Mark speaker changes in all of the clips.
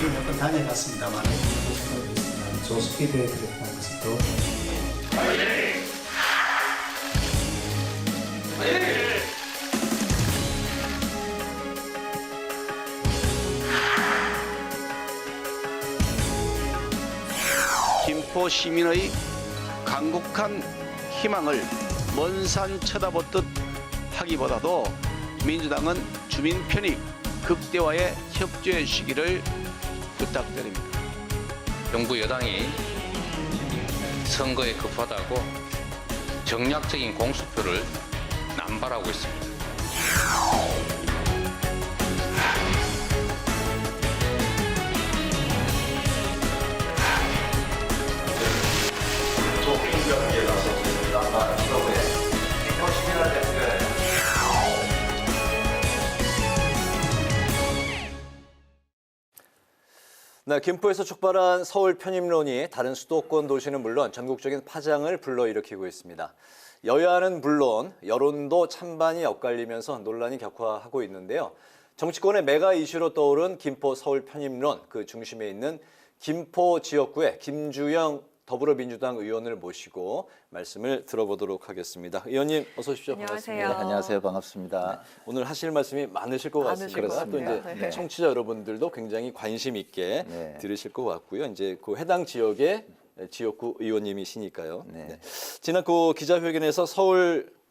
Speaker 1: 몇 번 다녀봤습니다만 조스피드에 들어간 것은 또
Speaker 2: 김포 시민의 강국한 희망을 먼 산 쳐다보듯 하기보다도 민주당은 주민 편익 극대화에 협조해 주시기를 부탁드립니다.
Speaker 3: 정부 여당이 선거에 급하다고 정략적인 공수표를 남발하고 있습니다.
Speaker 4: 네, 김포에서 촉발한 서울 편입론이 다른 수도권 도시는 물론 전국적인 파장을 불러일으키고 있습니다. 여야는 물론 여론도 찬반이 엇갈리면서 논란이 격화하고 있는데요. 정치권의 메가 이슈로 떠오른 김포 서울 편입론, 그 중심에 있는 김포 지역구의 김주영 더불어민주당 의원을 모시고 말씀을 들어보도록 하겠습니다. 의원님 어서 오십시오.
Speaker 5: 안녕하세요.
Speaker 4: 반갑습니다.
Speaker 6: 안녕하세요. 반갑습니다.
Speaker 4: 오늘 하실 말씀이 많으실 것
Speaker 5: 많으실
Speaker 4: 같습니다.
Speaker 5: 것
Speaker 4: 또 이제
Speaker 5: 같아요. 네.
Speaker 4: 청취자 여러분들도 굉장히 관심 있게
Speaker 6: 네.
Speaker 4: 들으실 것 같고요. 이제 그 해당 지역의 지역구 의원님이시니까요.
Speaker 6: 네.
Speaker 4: 네. 지난 그 기자회견에서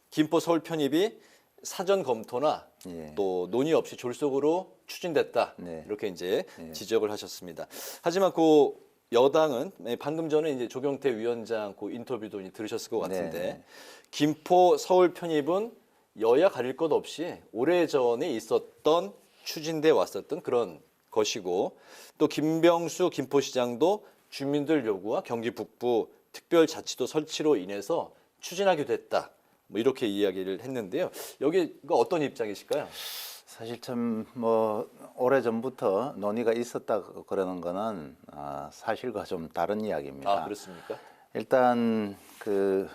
Speaker 4: 김포 서울 편입이 사전 검토나
Speaker 6: 예.
Speaker 4: 또 논의 없이 졸속으로 추진됐다.
Speaker 6: 네.
Speaker 4: 이렇게 이제
Speaker 6: 네.
Speaker 4: 지적을 하셨습니다. 하지만 그 여당은 방금 전에 이제 조경태 위원장 그 인터뷰도 이제 들으셨을 것 같은데
Speaker 6: 네.
Speaker 4: 김포 서울 편입은 여야 가릴 것 없이 오래전에 있었던 추진돼 왔었던 그런 것이고 또 김병수 김포시장도 주민들 요구와 경기 북부 특별자치도 설치로 인해서 추진하게 됐다. 뭐 이렇게 이야기를 했는데요. 여기 어떤 입장이실까요?
Speaker 6: 사실 참 뭐 오래전부터 논의가 있었다 그러는 거는 사실과 좀 다른 이야기입니다.
Speaker 4: 아, 그렇습니까?
Speaker 6: 일단 그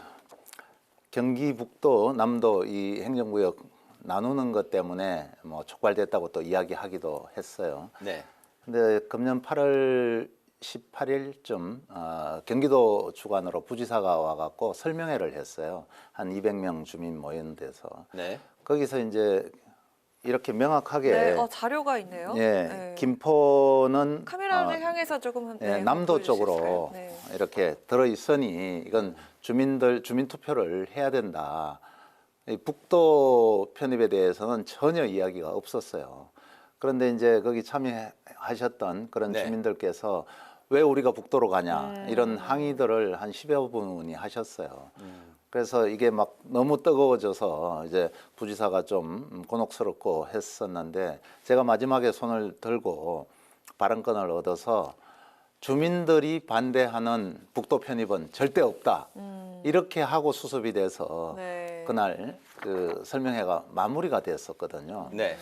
Speaker 6: 경기 북도 남도 이 행정구역 나누는 것 때문에 뭐 촉발됐다고 또 이야기하기도 했어요.
Speaker 4: 네.
Speaker 6: 근데 금년 8월 18일쯤 경기도 주관으로 부지사가 와갖고 설명회를 했어요. 한 200명 주민 모인 데서.
Speaker 4: 네.
Speaker 6: 거기서 이제 이렇게 명확하게
Speaker 5: 네, 자료가 있네요.
Speaker 6: 예,
Speaker 5: 네.
Speaker 6: 김포는
Speaker 5: 카메라를 향해서 조금
Speaker 6: 예, 남도
Speaker 5: 보여주실 수
Speaker 6: 쪽으로
Speaker 5: 있을까요? 네.
Speaker 6: 이렇게 들어 있으니 이건 주민 투표를 해야 된다. 이 북도 편입에 대해서는 전혀 이야기가 없었어요. 그런데 이제 거기 참여하셨던 그런
Speaker 4: 네.
Speaker 6: 주민들께서 왜 우리가 북도로 가냐 이런 항의들을 한 10여 분이 하셨어요. 그래서 이게 막 너무 뜨거워져서 이제 부지사가 좀 곤혹스럽고 했었는데 제가 마지막에 손을 들고 발언권을 얻어서 주민들이 반대하는 북도 편입은 절대 없다. 이렇게 하고 수습이 돼서
Speaker 5: 네.
Speaker 6: 그날 그 설명회가 마무리가 됐었거든요.
Speaker 4: 네.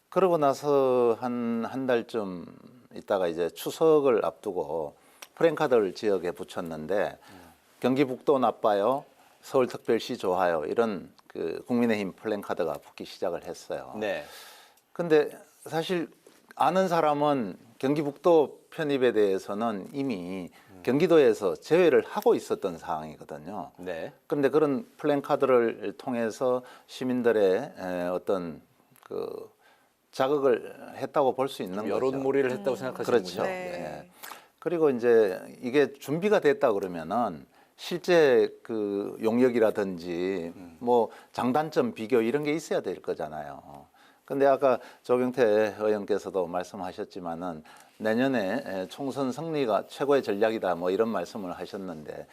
Speaker 6: 그러고 나서 한 달쯤 있다가 이제 추석을 앞두고 프랜카드를 지역에 붙였는데 경기 북도 나빠요. 서울특별시 좋아요. 이런 그 국민의힘 플랜카드가 붙기 시작을 했어요.
Speaker 4: 네.
Speaker 6: 근데 사실 아는 사람은 경기북도 편입에 대해서는 이미 경기도에서 제외를 하고 있었던 상황이거든요.
Speaker 4: 네.
Speaker 6: 그런데 그런 플랜카드를 통해서 시민들의 어떤 그 자극을 했다고 볼 수 있는 거죠.
Speaker 4: 여론몰이를 했다고 생각하시는군요.
Speaker 6: 그렇죠.
Speaker 5: 네.
Speaker 6: 네. 그리고 이제 이게 준비가 됐다 그러면은 실제 그 용역이라든지 뭐 장단점 비교 이런 게 있어야 될 거잖아요. 근데 아까 조경태 의원께서도 말씀하셨지만은 내년에 총선 승리가 최고의 전략이다 뭐 이런 말씀을 하셨는데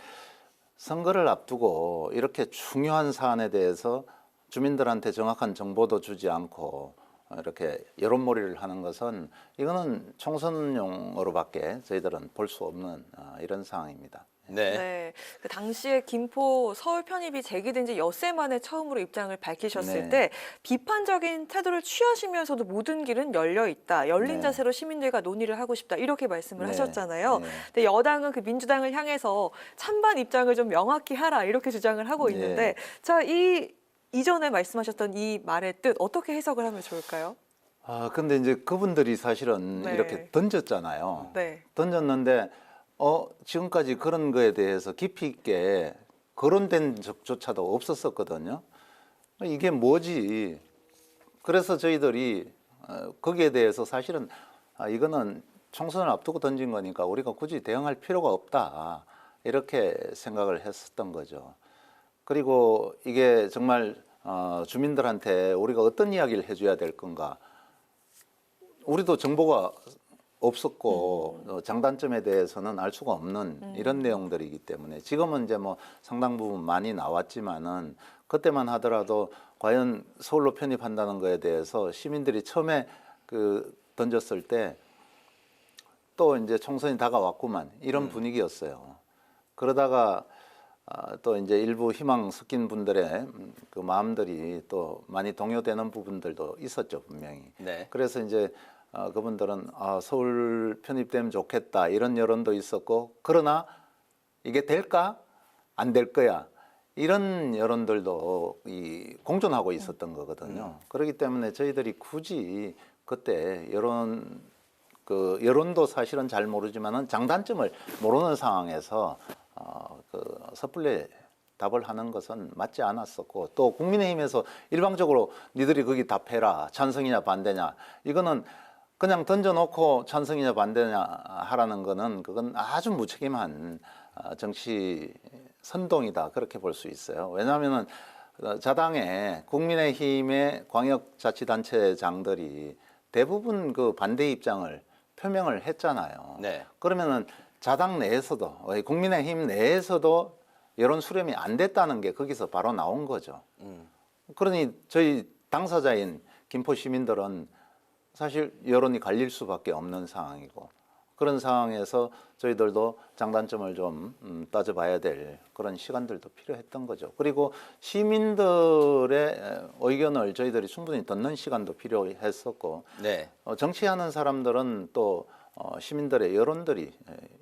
Speaker 6: 선거를 앞두고 이렇게 중요한 사안에 대해서 주민들한테 정확한 정보도 주지 않고 이렇게 여론몰이를 하는 것은 이거는 총선용으로밖에 저희들은 볼 수 없는 이런 상황입니다.
Speaker 4: 네.
Speaker 5: 네. 그 당시에 김포 서울 편입이 제기된 지 엿새 만에 처음으로 입장을 밝히셨을
Speaker 6: 네.
Speaker 5: 때 비판적인 태도를 취하시면서도 모든 길은 열려 있다. 열린
Speaker 6: 네.
Speaker 5: 자세로 시민들과 논의를 하고 싶다. 이렇게 말씀을
Speaker 6: 네.
Speaker 5: 하셨잖아요.
Speaker 6: 네.
Speaker 5: 근데 여당은 그 민주당을 향해서 찬반 입장을 좀 명확히 하라. 이렇게 주장을 하고
Speaker 6: 네.
Speaker 5: 있는데 자, 이전에 말씀하셨던 이 말의 뜻 어떻게 해석을 하면 좋을까요?
Speaker 6: 근데 이제 그분들이 사실은
Speaker 5: 네.
Speaker 6: 이렇게 던졌잖아요.
Speaker 5: 네.
Speaker 6: 던졌는데 지금까지 그런 거에 대해서 깊이 있게 거론된 적조차도 없었었거든요. 이게 뭐지? 그래서 저희들이 거기에 대해서 사실은 이거는 총선을 앞두고 던진 거니까 우리가 굳이 대응할 필요가 없다, 이렇게 생각을 했었던 거죠. 그리고 이게 정말 주민들한테 우리가 어떤 이야기를 해줘야 될 건가, 우리도 정보가 없었고 장단점에 대해서는 알 수가 없는 이런 내용들이기 때문에 지금은 이제 뭐 상당 부분 많이 나왔지만은 그때만 하더라도 과연 서울로 편입한다는 거에 대해서 시민들이 처음에 던졌을 때 또 이제 총선이 다가왔구만, 이런 분위기였어요. 그러다가 또 이제 일부 희망 섞인 분들의 그 마음들이 또 많이 동요되는 부분들도 있었죠, 분명히.
Speaker 4: 네.
Speaker 6: 그래서 이제 그분들은 서울 편입되면 좋겠다, 이런 여론도 있었고, 그러나 이게 될까? 안 될 거야, 이런 여론들도 공존하고 있었던 거거든요. 그렇기 때문에 저희들이 굳이 그때 여론도 사실은 잘 모르지만은 장단점을 모르는 상황에서 섣불리 답을 하는 것은 맞지 않았었고, 또 국민의힘에서 일방적으로 니들이 거기 답해라, 찬성이냐 반대냐, 이거는 그냥 던져놓고 찬성이냐 반대냐 하라는 거는 그건 아주 무책임한 정치 선동이다, 그렇게 볼 수 있어요. 왜냐하면은 자당의 국민의힘의 광역자치단체장들이 대부분 그 반대 입장을 표명을 했잖아요.
Speaker 4: 네.
Speaker 6: 그러면은 자당 내에서도, 국민의힘 내에서도 여론 수렴이 안 됐다는 게 거기서 바로 나온 거죠. 그러니 저희 당사자인 김포 시민들은 사실 여론이 갈릴 수밖에 없는 상황이고, 그런 상황에서 저희들도 장단점을 좀 따져봐야 될 그런 시간들도 필요했던 거죠. 그리고 시민들의 의견을 저희들이 충분히 듣는 시간도 필요했었고,
Speaker 4: 네.
Speaker 6: 정치하는 사람들은 또 시민들의 여론들이,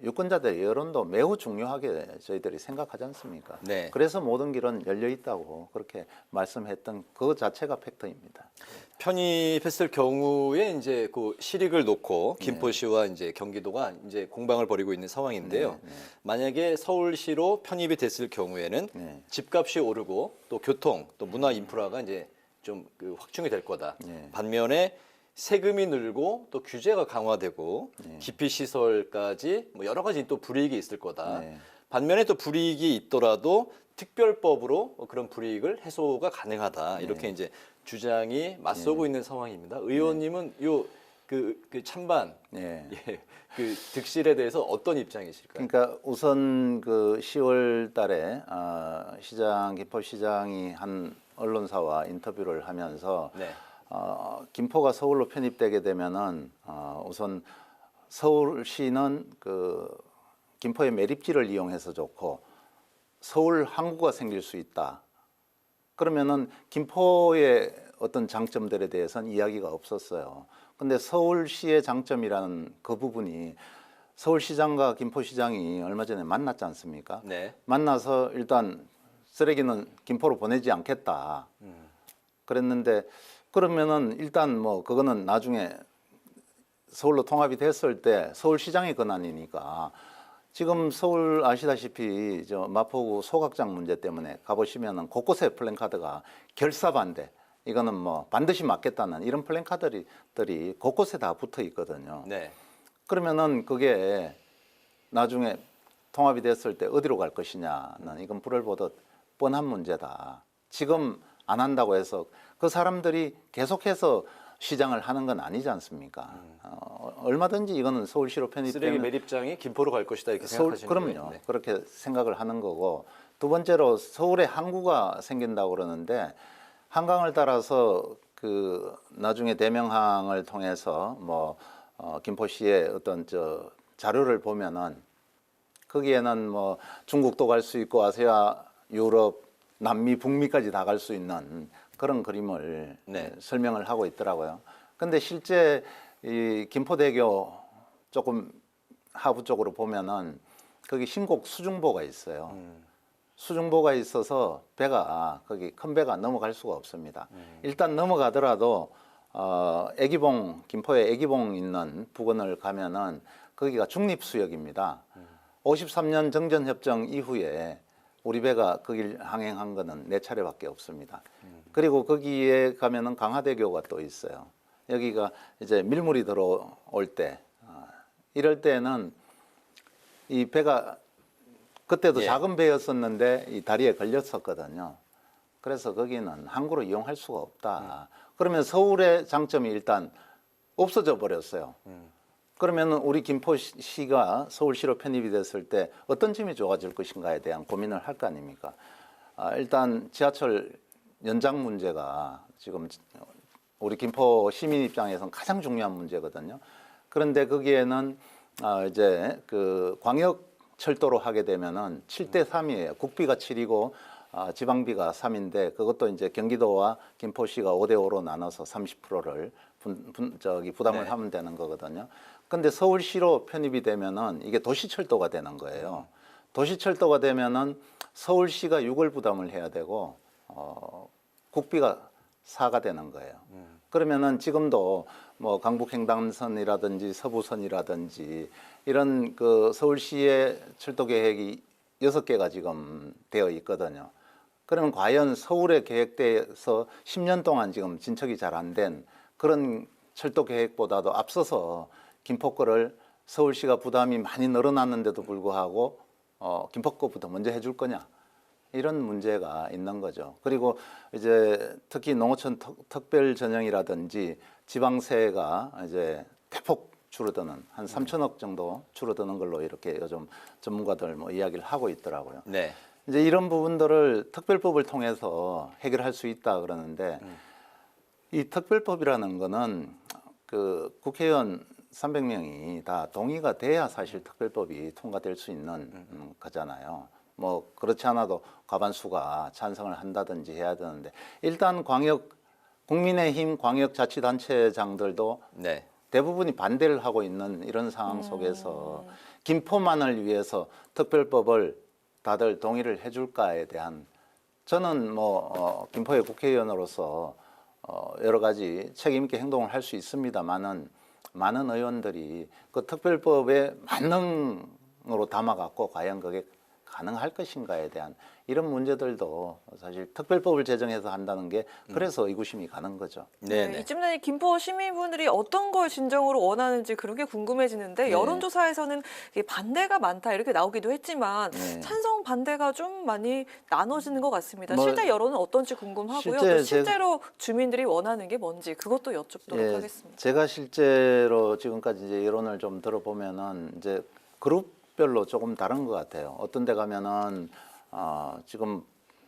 Speaker 6: 유권자들의 여론도 매우 중요하게 저희들이 생각하지 않습니까?
Speaker 4: 네.
Speaker 6: 그래서 모든 길은 열려 있다고 그렇게 말씀했던 그 자체가 팩트입니다.
Speaker 4: 편입했을 경우에 이제 그 실익을 놓고 김포시와 이제 경기도가 이제 공방을 벌이고 있는 상황인데요. 만약에 서울시로 편입이 됐을 경우에는
Speaker 6: 네.
Speaker 4: 집값이 오르고 또 교통, 또 문화 인프라가 이제 좀 확충이 될 거다.
Speaker 6: 네.
Speaker 4: 반면에 세금이 늘고 또 규제가 강화되고 기피 시설까지 뭐 여러 가지 또 불이익이 있을 거다.
Speaker 6: 네.
Speaker 4: 반면에 또 불이익이 있더라도 특별법으로 그런 불이익을 해소가 가능하다. 이렇게 이제 주장이 맞서고 있는 상황입니다. 의원님은 그 찬반
Speaker 6: 네.
Speaker 4: 그 득실에 대해서 어떤 입장이실까요?
Speaker 6: 그러니까 우선 그 10월 달에 김포시장이 한 언론사와 인터뷰를 하면서
Speaker 4: 네.
Speaker 6: 김포가 서울로 편입되게 되면은 우선 서울시는 그 김포의 매립지를 이용해서 좋고 서울 항구가 생길 수 있다. 그러면은 김포의 어떤 장점들에 대해서는 이야기가 없었어요. 근데 서울시의 장점이라는 그 부분이 서울시장과 김포시장이 얼마 전에 만났지 않습니까?
Speaker 4: 네.
Speaker 6: 만나서 일단 쓰레기는 김포로 보내지 않겠다. 그랬는데 그러면은 일단 뭐 그거는 나중에 서울로 통합이 됐을 때 서울시장의 권한이니까, 지금 서울 아시다시피 저 마포구 소각장 문제 때문에 가보시면은 곳곳에 플랜카드가 결사 반대, 이거는 뭐 반드시 막겠다는 이런 플랜카드들이 곳곳에 다 붙어 있거든요.
Speaker 4: 네.
Speaker 6: 그러면은 그게 나중에 통합이 됐을 때 어디로 갈 것이냐는 이건 불을 보듯 뻔한 문제다. 지금 안 한다고 해서 그 사람들이 계속해서 시장을 하는 건 아니지 않습니까? 얼마든지 이거는 서울시로 편입되면
Speaker 4: 쓰레기 매립장이 김포로 갈 것이다 이렇게 생각하시는
Speaker 6: 그럼요.
Speaker 4: 거예요? 네.
Speaker 6: 그렇게 생각을 하는 거고, 두 번째로 서울에 항구가 생긴다고 그러는데 한강을 따라서 그 나중에 대명항을 통해서 뭐 김포시의 어떤 저 자료를 보면은 거기에는 뭐 중국도 갈 수 있고 아시아, 유럽, 남미, 북미까지 다 갈 수 있는 그런 그림을
Speaker 4: 네.
Speaker 6: 설명을 하고 있더라고요. 근데 실제 이 김포대교 조금 하부 쪽으로 보면은 거기 신곡 수중보가 있어요. 수중보가 있어서 배가 거기 큰 배가 넘어갈 수가 없습니다. 일단 넘어가더라도 애기봉, 김포에 애기봉 있는 부근을 가면은 거기가 중립수역입니다. 53년 정전협정 이후에 우리 배가 거길 항행한 거는 4차례밖에 없습니다. 그리고 거기에 가면은 강화대교가 또 있어요. 여기가 이제 밀물이 들어올 때, 이럴 때는 이 배가 그때도
Speaker 4: 예.
Speaker 6: 작은 배였었는데 이 다리에 걸렸었거든요. 그래서 거기는 항구로 이용할 수가 없다. 그러면 서울의 장점이 일단 없어져 버렸어요. 그러면 우리 김포시가 서울시로 편입이 됐을 때 어떤 점이 좋아질 것인가에 대한 고민을 할 거 아닙니까? 일단 지하철 연장 문제가 지금 우리 김포 시민 입장에서는 가장 중요한 문제거든요. 그런데 거기에는 이제 그 광역 철도로 하게 되면은 7대 3이에요. 국비가 7이고 지방비가 3인데 그것도 이제 경기도와 김포시가 5대 5로 나눠서 30%를 부담을
Speaker 4: 네.
Speaker 6: 하면 되는 거거든요. 근데 서울시로 편입이 되면은 이게 도시철도가 되는 거예요. 도시철도가 되면은 서울시가 6을 부담을 해야 되고 국비가 4가 되는 거예요. 그러면은 지금도 뭐 강북횡단선이라든지 서부선이라든지 이런 그 서울시의 철도 계획이 6개가 지금 되어 있거든요. 그러면 과연 서울에 계획돼서 10년 동안 지금 진척이 잘 안 된 그런 철도 계획보다도 앞서서 김포 거를 서울시가 부담이 많이 늘어났는데도 불구하고 김포 거부터 먼저 해줄 거냐, 이런 문제가 있는 거죠. 그리고 이제 특히 농어촌 특별 전형이라든지 지방세가 이제 대폭 줄어드는 한 3천억 정도 줄어드는 걸로 이렇게 요즘 전문가들 뭐 이야기를 하고 있더라고요.
Speaker 4: 네.
Speaker 6: 이제 이런 부분들을 특별법을 통해서 해결할 수 있다 그러는데 이 특별법이라는 거는 그 국회의원 300명이 다 동의가 돼야 사실 특별법이 통과될 수 있는 거잖아요. 뭐 그렇지 않아도 과반수가 찬성을 한다든지 해야 되는데 일단 국민의힘 광역자치단체장들도
Speaker 4: 네.
Speaker 6: 대부분이 반대를 하고 있는 이런 상황 속에서 김포만을 위해서 특별법을 다들 동의를 해줄까에 대한, 저는 뭐 김포의 국회의원으로서 여러 가지 책임 있게 행동을 할 수 있습니다만은 많은 의원들이 그 특별법의 만능으로 담아갖고 과연 그게 가능할 것인가에 대한 이런 문제들도 사실 특별법을 제정해서 한다는 게 그래서 의구심이 가는 거죠.
Speaker 4: 네.
Speaker 5: 이쯤 되니 김포 시민분들이 어떤 걸 진정으로 원하는지 그런 게 궁금해지는데
Speaker 6: 네.
Speaker 5: 여론조사에서는 이게 반대가 많다 이렇게 나오기도 했지만
Speaker 6: 네.
Speaker 5: 찬성 반대가 좀 많이 나눠지는 것 같습니다.
Speaker 6: 뭐
Speaker 5: 실제 여론은 어떤지 궁금하고요.
Speaker 6: 실제
Speaker 5: 또 실제로 주민들이 원하는 게 뭔지 그것도 여쭙도록
Speaker 6: 예,
Speaker 5: 하겠습니다.
Speaker 6: 제가 실제로 지금까지 이제 여론을 좀 들어보면은 이제 그룹별로 조금 다른 것 같아요. 어떤 데 가면은 지금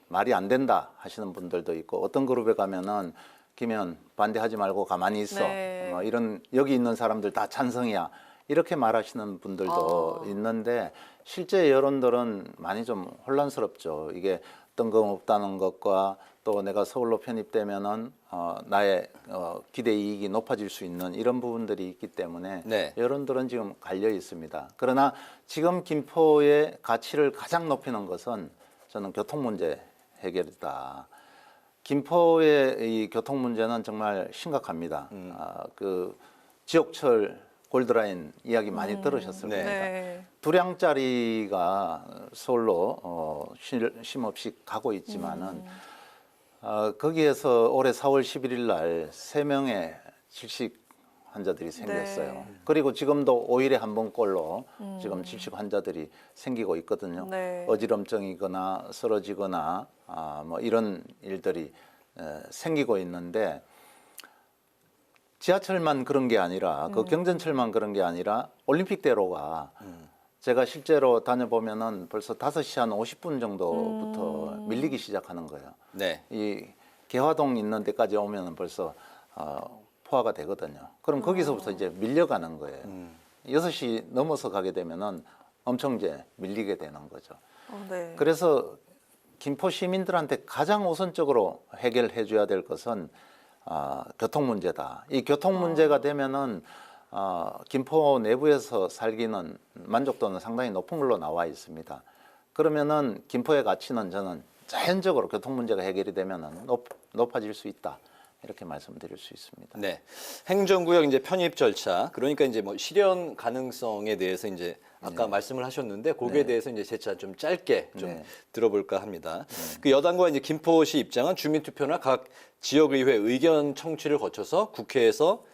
Speaker 6: 말이 안 된다 하시는 분들도 있고, 어떤 그룹에 가면은 김현 반대하지 말고 가만히 있어.
Speaker 5: 네.
Speaker 6: 뭐 이런 여기 있는 사람들 다 찬성이야. 이렇게 말하시는 분들도 있는데 실제 여론들은 많이 좀 혼란스럽죠. 이게 뜬금없다는 것과 또 내가 서울로 편입되면은 나의 기대 이익이 높아질 수 있는 이런 부분들이 있기 때문에
Speaker 4: 네.
Speaker 6: 여론들은 지금 갈려 있습니다. 그러나 지금 김포의 가치를 가장 높이는 것은 저는 교통 문제 해결이다. 김포의 이 교통 문제는 정말 심각합니다. 그 지옥철 골드라인 이야기 많이 들으셨을
Speaker 4: 네.
Speaker 6: 겁니다.
Speaker 5: 네.
Speaker 6: 두량짜리가 서울로 쉼 없이 가고 있지만은 거기에서 올해 4월 11일 날 3명의 질식 환자들이 생겼어요.
Speaker 5: 네.
Speaker 6: 그리고 지금도 5일에 한 번꼴로 지금 질식 환자들이 생기고 있거든요.
Speaker 5: 네.
Speaker 6: 어지럼증이거나 쓰러지거나 뭐 이런 일들이 생기고 있는데 지하철만 그런 게 아니라 그 경전철만 그런 게 아니라 올림픽대로가 제가 실제로 다녀보면은 벌써 5시 한 50분 정도부터 밀리기 시작하는 거예요.
Speaker 4: 네.
Speaker 6: 이 개화동 있는 데까지 오면은 벌써 포화가 되거든요. 그럼 거기서부터 이제 밀려가는 거예요. 6시 넘어서 가게 되면은 엄청 이제 밀리게 되는 거죠.
Speaker 5: 네.
Speaker 6: 그래서 김포 시민들한테 가장 우선적으로 해결해 줘야 될 것은 교통 문제다. 이 교통 문제가 되면은 김포 내부에서 살기는 만족도는 상당히 높은 걸로 나와 있습니다. 그러면은 김포의 가치는 저는 자연적으로 교통 문제가 해결이 되면은 높아질 수 있다. 이렇게 말씀드릴 수 있습니다.
Speaker 4: 네. 행정구역 이제 편입 절차, 그러니까 이제 뭐 실현 가능성에 대해서 이제 아까 말씀을 하셨는데 거기에 대해서 이제 재차 좀 짧게 좀 들어볼까 합니다. 그 여당과 이제 김포시 입장은 주민투표나 각 지역의회 의견 청취를 거쳐서 국회에서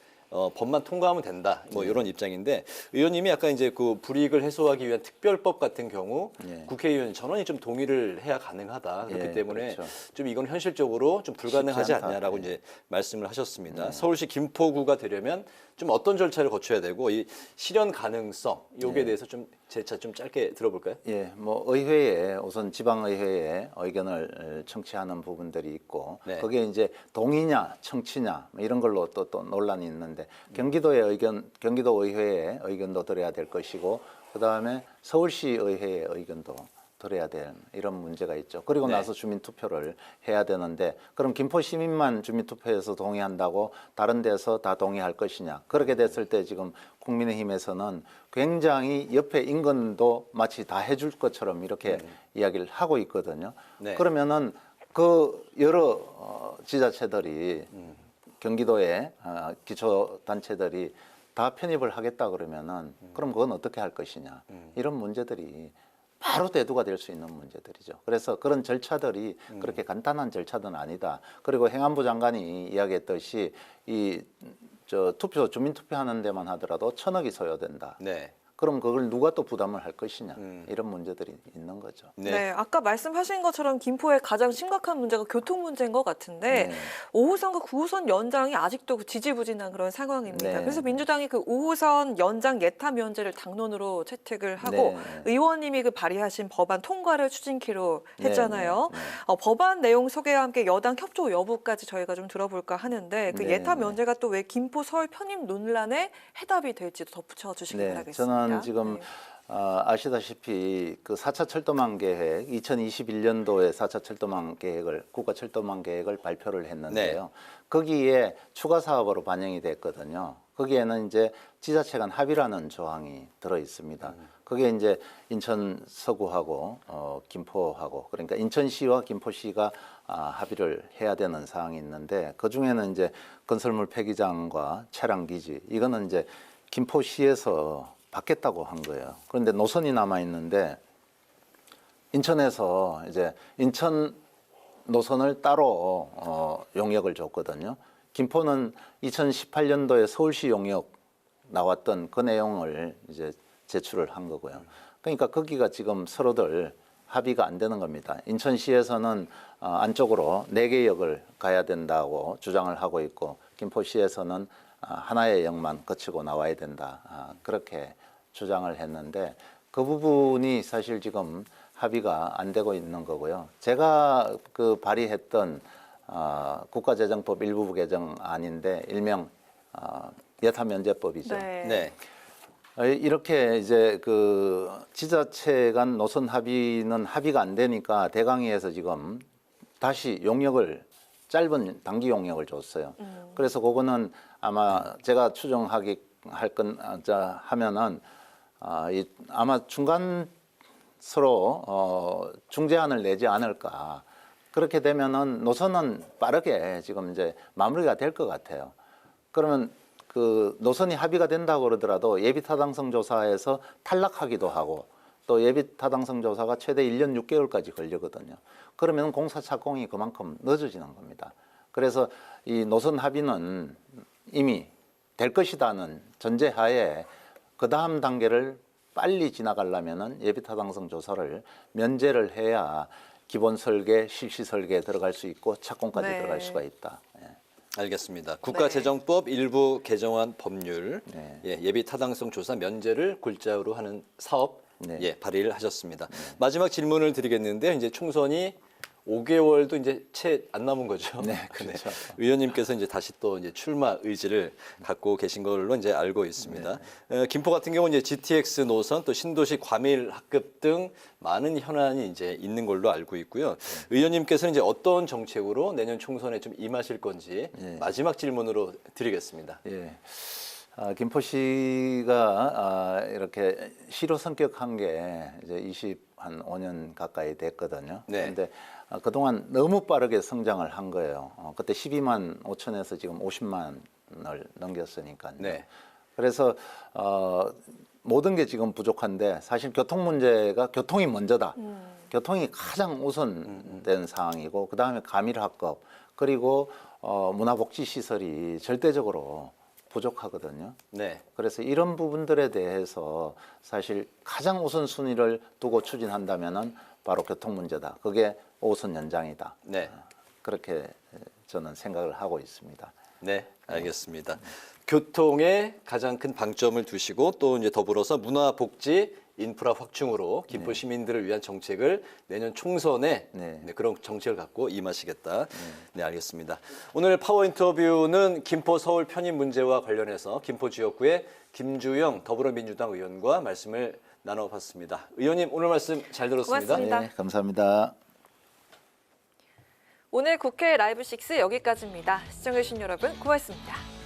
Speaker 4: 법만 통과하면 된다. 뭐 이런 입장인데 의원님이 아까 이제 그 불이익을 해소하기 위한 특별법 같은 경우 국회의원 전원이 좀 동의를 해야 가능하다. 그렇기 때문에
Speaker 6: 그렇죠.
Speaker 4: 좀 이건 현실적으로 좀 불가능하지
Speaker 6: 쉽지 않다.
Speaker 4: 않냐라고 이제 말씀을 하셨습니다. 서울시 김포구가 되려면 좀 어떤 절차를 거쳐야 되고 이 실현 가능성 여기에 대해서 좀 재차 좀 짧게 들어볼까요?
Speaker 6: 예, 뭐 의회에 우선 지방의회에 의견을 청취하는 부분들이 있고 거기에 이제 동의냐 청취냐 뭐 이런 걸로 또 논란이 있는데 경기도의 의견, 경기도 의회의 의견도 들어야 될 것이고 그 다음에 서울시 의회의 의견도 들어야 될 이런 문제가 있죠. 그리고 나서 주민투표를 해야 되는데 그럼 김포 시민만 주민투표에서 동의한다고 다른 데서 다 동의할 것이냐. 그렇게 됐을 때 지금 국민의힘에서는 굉장히 옆에 인근도 마치 다 해줄 것처럼 이렇게 이야기를 하고 있거든요. 그러면은 그 여러 지자체들이 경기도의 기초단체들이 다 편입을 하겠다 그러면은 그럼 그건 어떻게 할 것이냐. 이런 문제들이 바로 대두가 될 수 있는 문제들이죠. 그래서 그런 절차들이 그렇게 간단한 절차는 아니다. 그리고 행안부 장관이 이야기했듯이 주민투표 하는 데만 하더라도 1,000억이 소요된다.
Speaker 4: 네.
Speaker 6: 그럼 그걸 누가 또 부담을 할 것이냐 이런 문제들이 있는 거죠.
Speaker 5: 네. 아까 말씀하신 것처럼 김포의 가장 심각한 문제가 교통 문제인 것 같은데 5호선과 9호선 연장이 아직도 지지부진한 그런 상황입니다. 그래서 민주당이 그 5호선 연장 예타 면제를 당론으로 채택을 하고 의원님이 그 발의하신 법안 통과를 추진키로 했잖아요. 법안 내용 소개와 함께 여당 협조 여부까지 저희가 좀 들어볼까 하는데 그 예타 면제가 또 왜 김포 서울 편입 논란에 해답이 될지도 덧붙여 주시기 바라겠습니다.
Speaker 6: 저는 지금 아시다시피 그 4차 철도망 계획 2021년도에 4차 철도망 계획을 국가 철도망 계획을 발표를 했는데요. 거기에 추가 사업으로 반영이 됐거든요. 거기에는 이제 지자체 간 합의라는 조항이 들어 있습니다. 그게 이제 인천 서구하고 김포하고 그러니까 인천시와 김포시가 합의를 해야 되는 사항이 있는데 그 중에는 이제 건설물 폐기장과 차량 기지 이거는 이제 김포시에서 받겠다고 한 거예요. 그런데 노선이 남아 있는데 인천에서 이제 인천 노선을 따로 용역을 줬거든요. 김포는 2018년도에 서울시 용역 나왔던 그 내용을 이제 제출을 한 거고요. 그러니까 거기가 지금 서로들 합의가 안 되는 겁니다. 인천시에서는 안쪽으로 4개 역을 가야 된다고 주장을 하고 있고 김포시에서는 하나의 역만 거치고 나와야 된다. 그렇게 주장을 했는데 그 부분이 사실 지금 합의가 안 되고 있는 거고요. 제가 그 발의했던 국가재정법 일부 개정안인데 일명 예타면제법이죠.
Speaker 4: 네.
Speaker 6: 이렇게 이제 그 지자체 간 노선 합의는 합의가 안 되니까 대강위에서 지금 다시 용역을 짧은 단기 용역을 줬어요. 그래서 그거는 아마 제가 추정하기 하면은 아마 중간 서로 중재안을 내지 않을까. 그렇게 되면은 노선은 빠르게 지금 이제 마무리가 될 것 같아요. 그러면 그 노선이 합의가 된다고 그러더라도 예비 타당성 조사에서 탈락하기도 하고 또 예비 타당성 조사가 최대 1년 6개월까지 걸리거든요. 그러면 공사 착공이 그만큼 늦어지는 겁니다. 그래서 이 노선 합의는 이미 될 것이다는 전제하에 그 다음 단계를 빨리 지나가려면은 예비 타당성 조사를 면제를 해야 기본 설계, 실시 설계에 들어갈 수 있고 착공까지 들어갈 수가 있다.
Speaker 4: 알겠습니다. 국가재정법 일부 개정안 법률 예비 타당성 조사 면제를 골자로 하는 사업 발의를 하셨습니다. 마지막 질문을 드리겠는데 이제 총선이 5개월도 이제 채 안 남은 거죠.
Speaker 6: 네, 그렇죠.
Speaker 4: 의원님께서 이제 다시 또 이제 출마 의지를 갖고 계신 걸로 이제 알고 있습니다. 김포 같은 경우는 이제 GTX 노선 또 신도시 과밀 합급 등 많은 현안이 이제 있는 걸로 알고 있고요. 의원님께서는 이제 어떤 정책으로 내년 총선에 좀 임하실 건지 마지막 질문으로 드리겠습니다.
Speaker 6: 김포시가 이렇게 시로 성격한 게 이제 25년 가까이 됐거든요.
Speaker 4: 네.
Speaker 6: 그런데 그동안 너무 빠르게 성장을 한 거예요. 그때 12만 5천에서 지금 50만을 넘겼으니까요.
Speaker 4: 네.
Speaker 6: 그래서 모든 게 지금 부족한데 사실 교통 문제가 교통이 먼저다. 교통이 가장 우선된 상황이고 그 다음에 가밀학급 그리고 문화복지 시설이 절대적으로 부족하거든요.
Speaker 4: 네.
Speaker 6: 그래서 이런 부분들에 대해서 사실 가장 우선순위를 두고 추진한다면은 바로 교통 문제다. 그게 5호선 연장이다.
Speaker 4: 네.
Speaker 6: 그렇게 저는 생각을 하고 있습니다.
Speaker 4: 네, 알겠습니다. 교통에 가장 큰 방점을 두시고 또 이제 더불어서 문화복지 인프라 확충으로 김포 시민들을 위한 정책을 내년 총선에
Speaker 6: 네.
Speaker 4: 네, 그런 정책을 갖고 임하시겠다. 네, 알겠습니다. 오늘 파워 인터뷰는 김포 서울 편입 문제와 관련해서 김포 지역구의 김주영 더불어민주당 의원과 말씀을 나눠봤습니다. 의원님 오늘 말씀 잘 들었습니다.
Speaker 5: 고맙습니다.
Speaker 6: 네, 감사합니다.
Speaker 5: 오늘 국회 라이브 6 여기까지입니다. 시청해주신 여러분 고맙습니다.